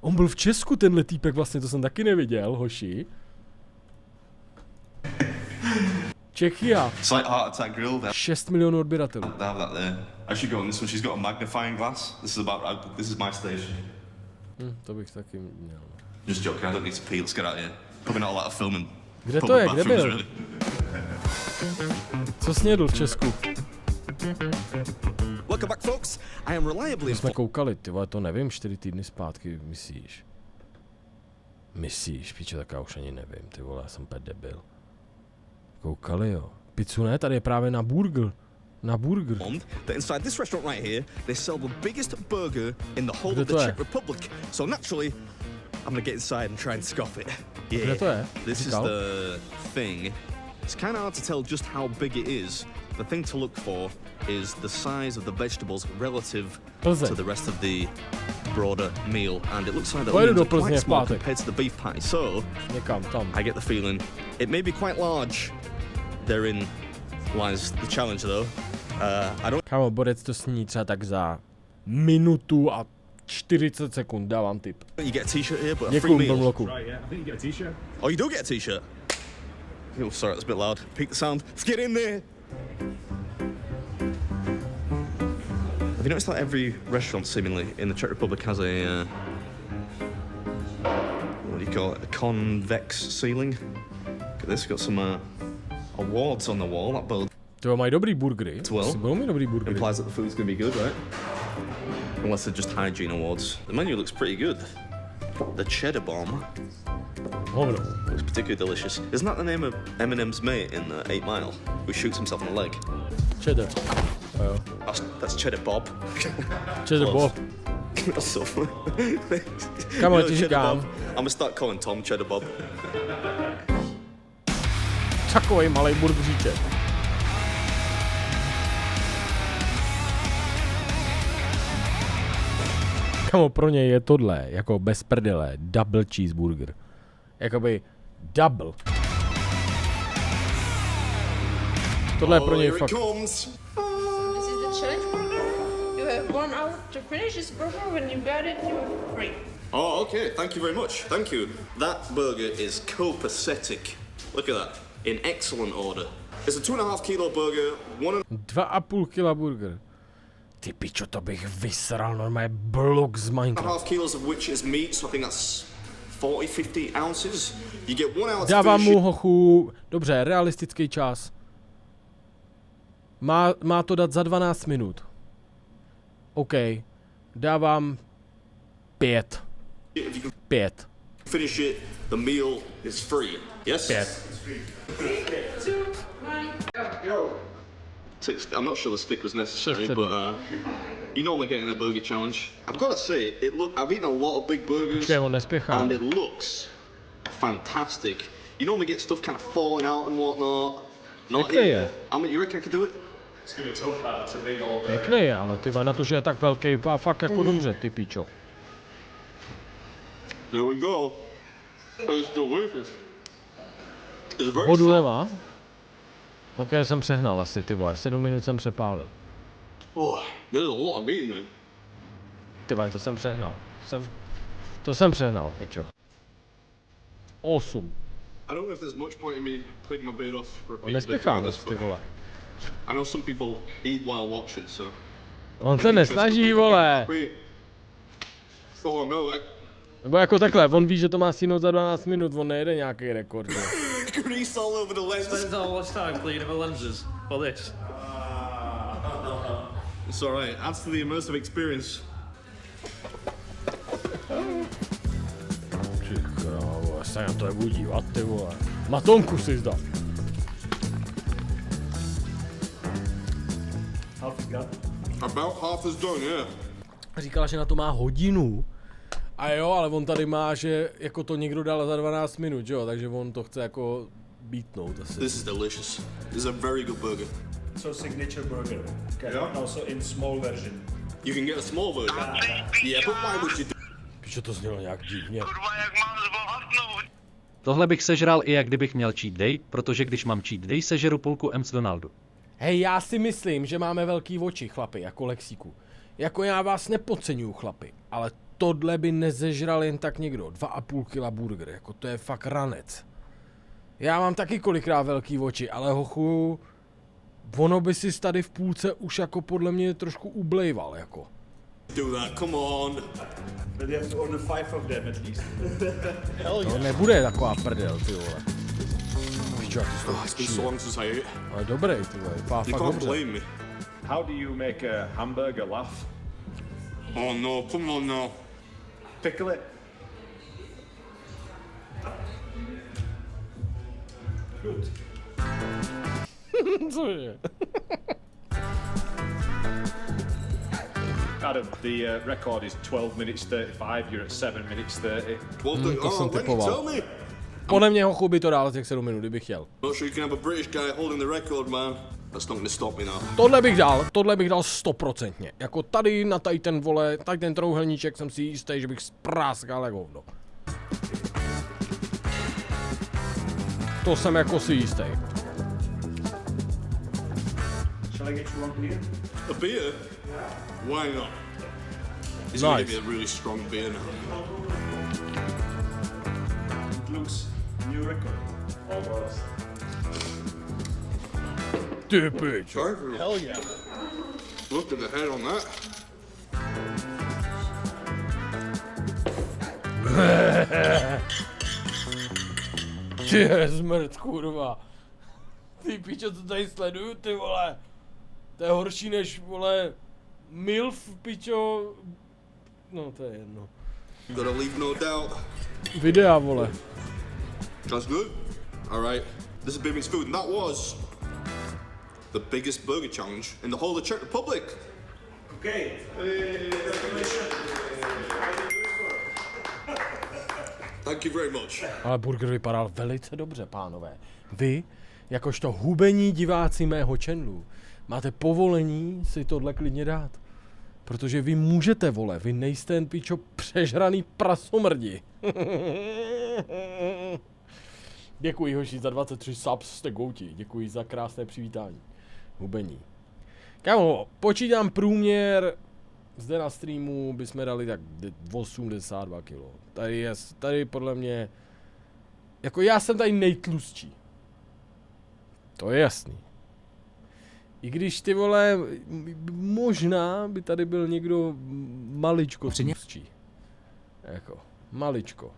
On byl v Česku, tenhle týpek, vlastně to jsem taky neviděl, hoši. Čechia. 6 milionů odběratelů. I should go on this one. She's got a magnifying glass. This is my station. To bych taky měl. Just joking, I don't need to pee, let's get out of here. Probably not a lot of filming. Kde to je, kde byl? Co snědl v Česku? Welcome back, folks. I am reliably. Jsme koukali, ty vole, to nevím, 4 týdny zpátky, myslíš? Myslíš, píče, tak já už ani nevím, ty vole, já jsem pět debil. Koukali, jo. Pizzu ne, tady je právě na burger. Na burger. That inside this restaurant right here, they sell the biggest burger in the whole of the Czech Republic. So naturally, I'm gonna get inside and try and scoff it. Yeah, this is the thing. It's kind of hard to tell just how big it is. The thing to look for is the size of the vegetables relative to the rest of the broader meal, and it looks like the onions are quite small compared to the beef patty. So I get the feeling it may be quite large. Therein lies the challenge, though. I don't. Kámo, Borec to sní třeba tak za minutu a 40 sekund, dávám tip. You get a t-shirt here, but a free meal. Right, yeah. I think you get a t-shirt. Oh, you do get a t-shirt? Oh, sorry, that's a bit loud. Peak the sound. Let's get in there. Have you noticed that every restaurant, seemingly, in the Czech Republic has a, what do you call it, a convex ceiling? Look at this, got some awards on the wall. That bodes To mají dobrý burgery. well. Implies that the food's going to be good, right? Unless they're just hygiene awards. The menu looks pretty good. The cheddar bomb looks particularly delicious. Isn't that the name of Eminem's mate in 8 Mile, who shoots himself in the leg? Cheddar. That's Cheddar Bob. Cheddar Bob. That's so funny. Kámo, ti říkám. I'm gonna start calling Tom Cheddar Bob. Takovej malej burgeříček. Kámo, pro něj je tohle, jako bez prdele, double cheeseburger. Jakoby double. Tohle je pro něj fakt. This is the challenge burger. You have 1 hour to finish this burger. When you got it, you're free. Oh, okay. Thank you very much. Thank you. That burger is copacetic. Look at that. In excellent order. It's a 2.5 kilo burger. 2,5 kila burger. Ty pičo, to bych vysral normálně blok z Minecraft. 1.5 kilos of which is meat, so I think that's 40-50 ounces. You get 1 hour to Dávám finish mu hochu, dobře, realistický čas. Má to dát za 12 minut. OK. Dávám 5. 5. Finish it, the meal is free. Yes? 5. 3, 2, 1, go. I'm not sure the stick was necessary, but you normally get in a burger challenge. I've got to say, I've eaten a lot of big burgers, and it looks fantastic. You normally get stuff kind of falling out and whatnot. Not here. I mean, you reckon I could do it? It's going to be tough, that. It's a big old Pěkný je, ale ty na to, že je tak velký, a fakt jako dobře, ty pičo. There we go. It's delicious. Vodu nemá? Také jsem přehnal asi, ty vole, 7 minut jsem přepálil. Oh, there's a lot of meat in it. Ty vole, to jsem přehnal. To jsem přehnal, pičo. 8. I don't know if there's much point in me clicking my beard off for a piece Nespěchám, ty vole. I know some people eat while watching, so... On se nesnaží, vole. Oh no, Nebo jako takhle, on ví, že to má stihnout za 12 minut, on nejede nějaký rekord. grease all over the lens. Spends all his time cleaning the lenses for this. It's alright, adds to the immersive experience. Ty krávo, já se na to nebudu dívat, ty vole. Matonku si zdal. About half is done, yeah. Říkala, že na to má hodinu. A jo, ale on tady má, že jako to někdo dal za 12 minut, jo, takže on to chce jako beatnout asi. This is delicious. This is a very good burger. So signature burger. Okay. Also in small version. You can get a small version. Yeah, but why would you do? Píčo, to znělo nějak divně. Tohle bych sežral i jak kdybych měl cheat day, protože když mám cheat day, sežeru půlku McDonaldu. Hej, já si myslím, že máme velký oči, chlapi, jako Lexíku. Jako já vás nepodceňuju, chlapi, ale tohle by nezežral jen tak někdo. 2,5 kg burger, jako to je fakt ranec. Já mám taky kolikrát velký oči, ale hochu, ono by si tady v půlce už jako podle mě trošku ublejval, jako. Do that, come on. But you have to order 5 of them at least. To nebude taková prdel, ty vole. Pičo, jak to It's been so long since I ate. ale dobrý, ty vole, vypadá You fakt can't dobře. blame me. How do you make a hamburger laugh? Oh no, come on now. Pickle it. Cože? Adam, the record is 12 minutes 35, you're at 7 minutes 30. Well, to jsem when you typoval. tell me. Podle mě hochu by to dál těch 7 minut, kdybych chtěl. Not sure you can have a British guy holding the record, man. That's not gonna stop me now. Tohle bych dal 100%. Jako tady na tady ten vole, tady ten trouhelníček jsem si jistý, že bych spráskal jak hovno. To jsem jako si jistý. Shall I get you one beer? A beer? Why not? He's gonna Nice. give me a really strong beer now. It looks new record. Almost. Ty pič. Hell yeah. Look at the head on that. Ty zmrt, kurva. Ty pičo, co tady sleduju, ty vole. To je horší než, vole, MILF, pičo. No, to je jedno. Gotta leave no doubt. Videa, vole. That's good. All right. This is Bim's food, and that was the biggest burger challenge in the whole of the Czech Republic. Okay. Congratulations. Thank you very much. Ale burger vypadal velice dobře, pánové. Vy, jakožto hubení diváci mého channelu, máte povolení si tohle klidně dát. Protože vy můžete, vole, vy nejste jen pičo přežraný prasomrdi. Děkuji, hoši, za 23 subs, jste gouti. Děkuji za krásné přivítání. Hubení. Kámo, počítám průměr, zde na streamu bychom dali tak 82 kg. Tady podle mě, jako já jsem tady nejtlustší. To je jasný. I když ty vole, možná by tady byl někdo maličko tlustší. Jako, maličko.